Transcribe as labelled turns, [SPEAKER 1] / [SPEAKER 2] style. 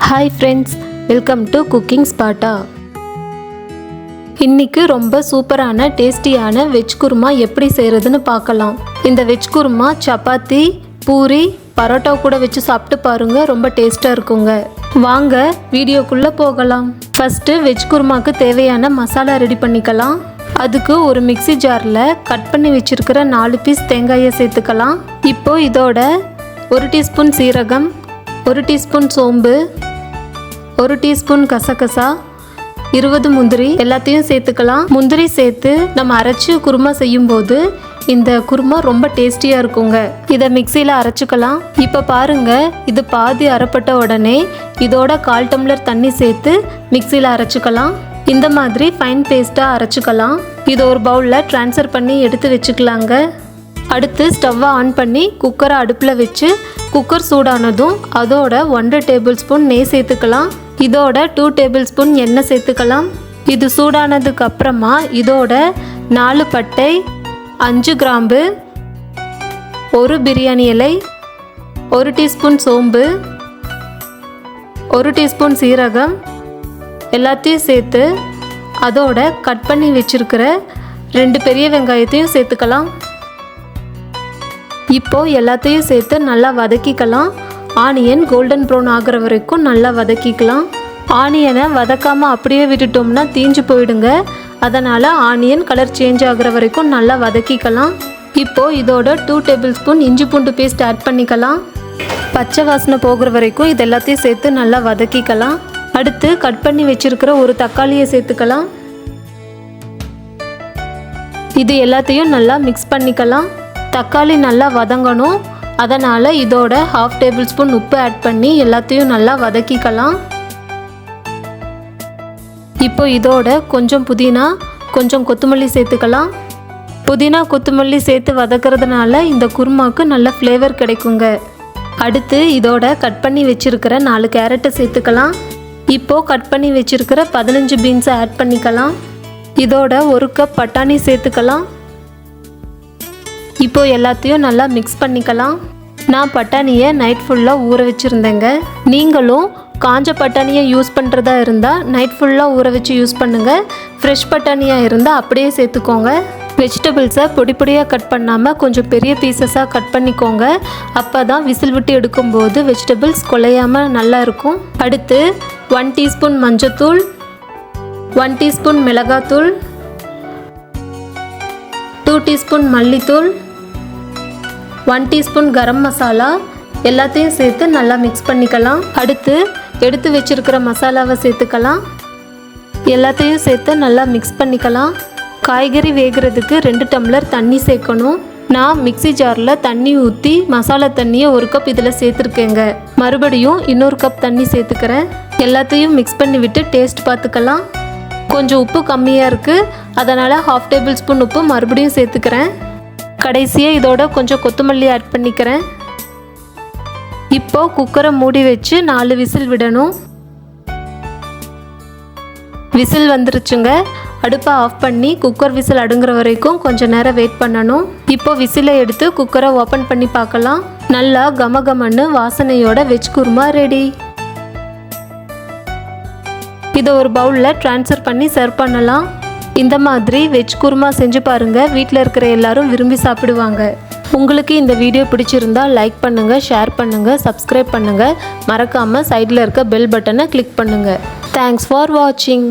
[SPEAKER 1] Hi friends, welcome to cooking Sparta. இன்றைக்கி ரொம்ப சூப்பரான டேஸ்டியான வெஜ் குருமா எப்படி செய்கிறதுன்னு பார்க்கலாம். இந்த வெஜ் குருமா சப்பாத்தி, பூரி, பரோட்டா கூட வச்சு சாப்பிட்டு பாருங்கள், ரொம்ப டேஸ்ட்டாக இருக்குங்க. வாங்க வீடியோக்குள்ளே போகலாம். ஃபஸ்ட்டு வெஜ் குருமாவுக்கு தேவையான மசாலா ரெடி பண்ணிக்கலாம். அதுக்கு ஒரு மிக்ஸி ஜாரில் கட் பண்ணி வச்சுருக்கிற 4 பீஸ் தேங்காயை சேர்த்துக்கலாம். இப்போது இதோட 1 டீஸ்பூன் சீரகம், 1 டீஸ்பூன் சோம்பு, 1 டீஸ்பூன் கசகசா, 20 முந்திரி எல்லாத்தையும் சேர்த்துக்கலாம். முந்திரி சேர்த்து நம்ம அரைச்சி குருமா செய்யும்போது இந்த குருமா ரொம்ப டேஸ்டியாக இருக்குங்க. இதை மிக்சியில் அரைச்சிக்கலாம். இப்போ பாருங்கள், இது பாதி அரைப்பட்ட உடனே இதோட 1/4 டம்ளர் தண்ணி சேர்த்து மிக்சியில் அரைச்சிக்கலாம். இந்த மாதிரி ஃபைன் பேஸ்ட்டாக அரைச்சிக்கலாம். இதை ஒரு பவுலில் ட்ரான்ஸ்ஃபர் பண்ணி எடுத்து வச்சுக்கலாங்க. அடுத்து ஸ்டவ்வை ஆன் பண்ணி குக்கரை அடுப்பில் வச்சு குக்கர் சூடானதும் அதோட 1 டேபிள் ஸ்பூன் நெய் சேர்த்துக்கலாம். இதோட 2 டேபிள் ஸ்பூன் எண்ணெய் சேர்த்துக்கலாம். இது சூடானதுக்கு அப்புறமா இதோட 4 பட்டை, 5 கிராம்பு, 1 பிரியாணி இலை, 1 டீஸ்பூன் சோம்பு, 1 டீஸ்பூன் சீரகம் எல்லாத்தையும் சேர்த்து அதோட கட் பண்ணி வச்சிருக்கிற 2 பெரிய வெங்காயத்தையும் சேர்த்துக்கலாம். இப்போது எல்லாத்தையும் சேர்த்து நல்லா வதக்கிக்கலாம். ஆனியன் கோல்டன் ப்ரௌன் ஆகிற வரைக்கும் நல்லா வதக்கிக்கலாம். ஆனியனை வதக்காமல் அப்படியே விட்டுட்டோம்னா தீஞ்சு போயிடுங்க. அதனால் ஆனியன் கலர் சேஞ்ச் ஆகிற வரைக்கும் நல்லா வதக்கிக்கலாம். இப்போது இதோட 2 டேபிள் ஸ்பூன் இஞ்சி பூண்டு பேஸ்ட் ஆட் பண்ணிக்கலாம். பச்சை வாசனை போகிற வரைக்கும் இது எல்லாத்தையும் சேர்த்து நல்லா வதக்கிக்கலாம். அடுத்து கட் பண்ணி வச்சுருக்கிற ஒரு தக்காளியை சேர்த்துக்கலாம். இது எல்லாத்தையும் நல்லா மிக்ஸ் பண்ணிக்கலாம். தக்காளி நல்லா வதங்கணும். அதனால் இதோட 1/2 டேபிள் ஸ்பூன் உப்பு ஆட் பண்ணி எல்லாத்தையும் நல்லா வதக்கிக்கலாம். இப்போ இதோட கொஞ்சம் புதினா, கொஞ்சம் கொத்தமல்லி சேர்த்துக்கலாம். புதினா கொத்தமல்லி சேர்த்து வதக்கிறதுனால இந்த குருமாவுக்கு நல்ல ஃப்ளேவர் கிடைக்குங்க. அடுத்து இதோட கட் பண்ணி வச்சுருக்கிற 4 கேரட்டை சேர்த்துக்கலாம். இப்போது கட் பண்ணி வச்சுருக்கிற 15 பீன்ஸை ஆட் பண்ணிக்கலாம். இதோட 1 கப் பட்டாணி சேர்த்துக்கலாம். இப்போ எல்லாத்தையும் நல்லா மிக்ஸ் பண்ணிக்கலாம். நான் பட்டாணியை நைட் ஃபுல்லாக ஊற வச்சுருந்தேங்க. நீங்களும் காஞ்ச பட்டாணியை யூஸ் பண்ணுறதா இருந்தால் நைட் ஃபுல்லாக ஊற வச்சு யூஸ் பண்ணுங்கள். ஃப்ரெஷ் பட்டாணியாக இருந்தால் அப்படியே சேர்த்துக்கோங்க. வெஜிடபிள்ஸை பொடி பொடியாக கட் பண்ணாமல் கொஞ்சம் பெரிய பீசஸாக கட் பண்ணிக்கோங்க. அப்போ தான் விசில் விட்டு எடுக்கும்போது வெஜிடபிள்ஸ் குலையாமல் நல்லா இருக்கும். அடுத்து 1 டீஸ்பூன் மஞ்சத்தூள், 1 டீஸ்பூன் மிளகாத்தூள், 2 டீஸ்பூன் மல்லித்தூள், 1 டீஸ்பூன் கரம் மசாலா எல்லாத்தையும் சேர்த்து நல்லா மிக்ஸ் பண்ணிக்கலாம். அடுத்து எடுத்து வச்சிருக்கிற மசாலாவை சேர்த்துக்கலாம். எல்லாத்தையும் சேர்த்து நல்லா மிக்ஸ் பண்ணிக்கலாம். காய்கறி வேகிறதுக்கு 2 டம்ளர் தண்ணி சேர்க்கணும். நான் மிக்ஸி ஜாரில் தண்ணி ஊற்றி மசாலா தண்ணியை 1 கப் இதில் சேர்த்துருக்கேங்க. மறுபடியும் இன்னொரு கப் தண்ணி சேர்த்துக்கிறேன். எல்லாத்தையும் மிக்ஸ் பண்ணி விட்டு டேஸ்ட் பார்த்துக்கலாம். கொஞ்சம் உப்பு கம்மியாக இருக்குது, அதனால் 1/2 டேபிள் ஸ்பூன் உப்பு மறுபடியும் சேர்த்துக்கிறேன். கடைசியாக இதோட கொஞ்சம் கொத்தமல்லி ஆட் பண்ணிக்கிறேன். இப்போது குக்கரை மூடி வச்சு 4 விசில் விடணும். விசில் வந்துருச்சுங்க. அடுப்பை ஆஃப் பண்ணி குக்கர் விசில் அடுங்குற வரைக்கும் கொஞ்சம் நேரம் வெயிட் பண்ணணும். இப்போ விசிலை எடுத்து குக்கரை ஓப்பன் பண்ணி பார்க்கலாம். நல்லா கமகமன்னு வாசனையோட வெஜ் குருமா ரெடி. இதை ஒரு பவுலில் ட்ரான்ஸ்ஃபர் பண்ணி சர்வ் பண்ணலாம். இந்த மாதிரி வெஜ் குருமா செஞ்சு பாருங்கள், வீட்டில் இருக்கிற எல்லாரும் விரும்பி சாப்பிடுவாங்க. உங்களுக்கு இந்த வீடியோ பிடிச்சிருந்தா லைக் பண்ணுங்கள், ஷேர் பண்ணுங்கள், சப்ஸ்கிரைப் பண்ணுங்கள். மறக்காமல் சைடில் இருக்க பெல் பட்டனை கிளிக் பண்ணுங்கள். தேங்க்ஸ் ஃபார் வாட்சிங்.